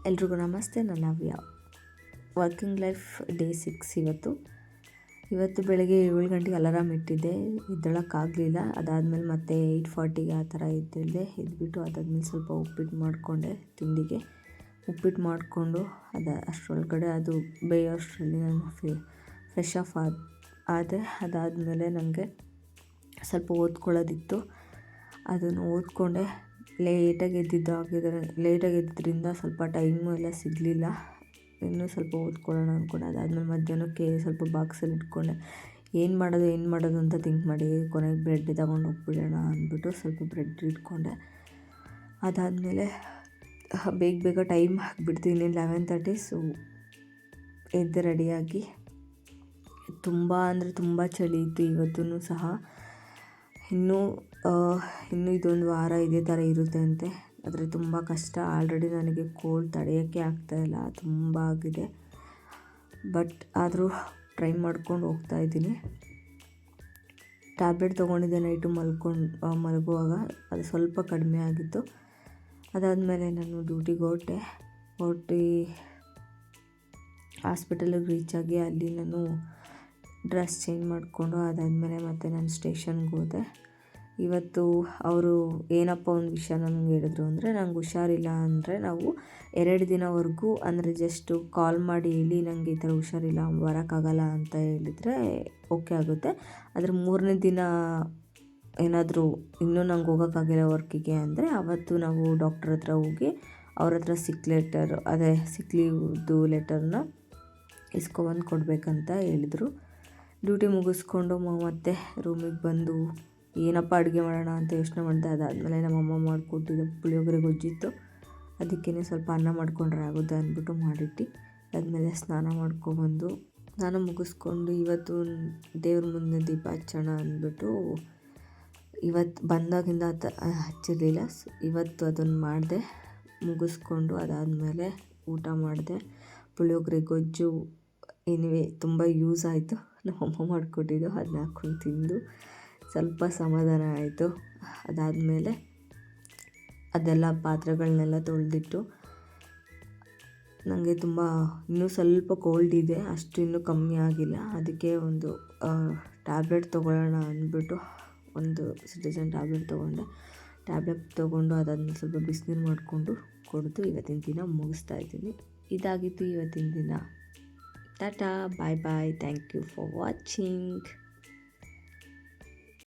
ಎಲ್ರಿಗೂ ನಮಸ್ತೆ. ನಾನು ನವ್ಯ. ವರ್ಕಿಂಗ್ ಲೈಫ್ ಡೇ 6 ಇವತ್ತು ಬೆಳಗ್ಗೆ 7 ಗಂಟೆಗೆ ಅಲಾರಾಮ್ ಇಟ್ಟಿದ್ದೆ, ಎದ್ದೇಳೋಕ್ಕಾಗಲಿಲ್ಲ. ಅದಾದಮೇಲೆ ಮತ್ತೆ 8:40ಗೆ ಆ ಥರ ಎದ್ಬಿಟ್ಟು ಅದಾದಮೇಲೆ ಸ್ವಲ್ಪ ಉಪ್ಪಿಟ್ಟು ಮಾಡಿಕೊಂಡೆ. ತಿಂಡಿಗೆ ಉಪ್ಪಿಟ್ಟು ಮಾಡಿಕೊಂಡು ಅಷ್ಟರೊಳಗಡೆ ಅದು ಬೇಯೋಷ್ಟರಲ್ಲಿ ನಾನು ಫ್ರೆಶ್ ಆಫ್ ಆದೆ. ಅದಾದಮೇಲೆ ನನಗೆ ಸ್ವಲ್ಪ ಓದ್ಕೊಳ್ಳೋದಿತ್ತು, ಅದನ್ನು ಓದ್ಕೊಂಡೆ. ಲೇಟಾಗಿ ಎದ್ದಿದ್ದರಿಂದ ಸ್ವಲ್ಪ ಟೈಮು ಎಲ್ಲ ಸಿಗಲಿಲ್ಲ. ಇನ್ನೂ ಸ್ವಲ್ಪ ಓದ್ಕೊಳ್ಳೋಣ ಅಂದ್ಕೊಂಡೆ. ಅದಾದಮೇಲೆ ಮಧ್ಯಾಹ್ನಕ್ಕೆ ಸ್ವಲ್ಪ ಬಾಕ್ಸಲ್ಲಿ ಇಟ್ಕೊಂಡೆ. ಏನು ಮಾಡೋದು ಅಂತ ಥಿಂಕ್ ಮಾಡಿ ಕೊನೆಗೆ ಬ್ರೆಡ್ ತಗೊಂಡು ಹೋಗ್ಬಿಡೋಣ ಅಂದ್ಬಿಟ್ಟು ಸ್ವಲ್ಪ ಬ್ರೆಡ್ ಇಟ್ಕೊಂಡೆ. ಅದಾದಮೇಲೆ ಬೇಗ ಟೈಮ್ ಆಗಿಬಿಡ್ತೀನಿ 11:30. ಸೊ ಎದ್ದು ರೆಡಿಯಾಗಿ ತುಂಬ ಚಳಿ ಇತ್ತು ಇವತ್ತೂ ಸಹ. ಇನ್ನೂ ಇದೊಂದು ವಾರ ಇದೇ ಥರ ಇರುತ್ತೆ ಅಂತೆ. ಆದರೆ ತುಂಬ ಕಷ್ಟ. ಆಲ್ರೆಡಿ ನನಗೆ ಕೋಲ್ಡ್ ತಡೆಯೋಕ್ಕೆ ಆಗ್ತಾಯಿಲ್ಲ, ತುಂಬ ಆಗಿದೆ. ಬಟ್ ಆದರೂ ಟ್ರೈ ಮಾಡ್ಕೊಂಡು ಹೋಗ್ತಾಯಿದ್ದೀನಿ. ಟ್ಯಾಬ್ಲೆಟ್ ತೊಗೊಂಡಿದ್ದೆ ನೈಟು ಮಲಗುವಾಗ, ಅದು ಸ್ವಲ್ಪ ಕಡಿಮೆ ಆಗಿತ್ತು. ಅದಾದಮೇಲೆ ನಾನು ಡ್ಯೂಟಿಗೆ ಹೊರಟು ಹಾಸ್ಪಿಟಲಿಗೆ ರೀಚಾಗಿ ಅಲ್ಲಿ ನಾನು ಡ್ರೆಸ್ ಚೇಂಜ್ ಮಾಡಿಕೊಂಡು ಅದಾದಮೇಲೆ ಮತ್ತೆ ನಾನು ಸ್ಟೇಷನ್ಗೆ ಹೋದೆ. ಇವತ್ತು ಅವರು ಏನಪ್ಪ ಒಂದು ವಿಷಯ ನನಗೆ ಹೇಳಿದ್ರು ಅಂದರೆ, ನಂಗೆ ಹುಷಾರಿಲ್ಲ ಅಂದರೆ ನಾವು 2 ದಿನವರೆಗೂ ಅಂದರೆ ಜಸ್ಟು ಕಾಲ್ ಮಾಡಿ ಹೇಳಿ ನನಗೆ ಈ ಥರ ಹುಷಾರಿಲ್ಲ ಬರೋಕ್ಕಾಗಲ್ಲ ಅಂತ ಹೇಳಿದರೆ ಓಕೆ ಆಗುತ್ತೆ. ಆದರೆ 3ನೇ ದಿನ ಏನಾದರೂ ಇನ್ನೂ ನಂಗೆ ಹೋಗೋಕ್ಕಾಗಿಲ್ಲ ವರ್ಕಿಗೆ ಅಂದರೆ ಆವತ್ತು ನಾವು ಡಾಕ್ಟ್ರ್ ಹತ್ರ ಹೋಗಿ ಅವ್ರ ಹತ್ರ ಸಿಕ್ ಲೀವ್ದು ಲೆಟರ್ನ ಇಸ್ಕೊಬಂದು ಕೊಡಬೇಕಂತ ಹೇಳಿದರು. ಡ್ಯೂಟಿ ಮುಗಿಸ್ಕೊಂಡು ಮತ್ತೆ ರೂಮಿಗೆ ಬಂದು ಏನಪ್ಪ ಅಡುಗೆ ಮಾಡೋಣ ಅಂತ ಯೋಚನೆ ಮಾಡಿದೆ. ಅದಾದಮೇಲೆ ನಮ್ಮಮ್ಮ ಮಾಡಿಕೊಟ್ಟಿದ್ದು ಪುಳಿಯೋಗರೆ ಗೊಜ್ಜಿತ್ತು, ಅದಕ್ಕೇ ಸ್ವಲ್ಪ ಅನ್ನ ಮಾಡಿಕೊಂಡ್ರೆ ಆಗುತ್ತೆ ಅಂದ್ಬಿಟ್ಟು ಮಾಡಿಟ್ಟು ಅದಾದಮೇಲೆ ಸ್ನಾನ ಮಾಡ್ಕೊಬಂದು ನಾನು ಮುಗಿಸ್ಕೊಂಡು ಇವತ್ತು ದೇವ್ರ ಮುಂದೆ ದೀಪ ಹಚ್ಚೋಣ ಅಂದ್ಬಿಟ್ಟು ಇವತ್ತು ಬಂದಾಗಿಂದ ಹಚ್ಚಿರಲಿಲ್ಲ. ಇವತ್ತು ಅದನ್ನು ಮಾಡಿದೆ, ಮುಗಿಸ್ಕೊಂಡು ಅದಾದಮೇಲೆ ಊಟ ಮಾಡಿದೆ. ಪುಳಿಯೋಗರೆ ಗೊಜ್ಜು ಎನಿವೆ ತುಂಬ ಯೂಸ್ ಆಯಿತು. ನಮ್ಮಮ್ಮ ಮಾಡಿಕೊಟ್ಟಿದ್ದು ಅದನ್ನ ಹಾಕ್ಕೊಂಡು ತಿಂದು ಸ್ವಲ್ಪ ಸಮಾಧಾನ ಆಯಿತು. ಅದಾದಮೇಲೆ ಅದೆಲ್ಲ ಪಾತ್ರೆಗಳನ್ನೆಲ್ಲ ತೊಳೆದಿಟ್ಟು, ನನಗೆ ಇನ್ನೂ ಸ್ವಲ್ಪ ಕೋಲ್ಡ್ ಇದೆ, ಅಷ್ಟು ಇನ್ನೂ ಕಮ್ಮಿ ಆಗಿಲ್ಲ. ಅದಕ್ಕೆ ಒಂದು ಟ್ಯಾಬ್ಲೆಟ್ ತೊಗೊಳ್ಳೋಣ ಅಂದ್ಬಿಟ್ಟು ಒಂದು ಸಿಟಿಜನ್ ಟ್ಯಾಬ್ಲೆಟ್ ತೊಗೊಂಡೆ. ಟ್ಯಾಬ್ಲೆಟ್ ತೊಗೊಂಡು ಅದಾದಮೇಲೆ ಸ್ವಲ್ಪ ಬಿಸಿನೀರು ಮಾಡಿಕೊಂಡು ಕುಡಿದು ಇವತ್ತಿನ ದಿನ ಮುಗಿಸ್ತಾ ಇದ್ದೀನಿ. ಇದಾಗಿತ್ತು ಇವತ್ತಿನ ದಿನ. ಟಾಟಾ, ಬಾಯ್ ಬಾಯ್, ಥ್ಯಾಂಕ್ ಯು ಫಾರ್ ವಾಚಿಂಗ್.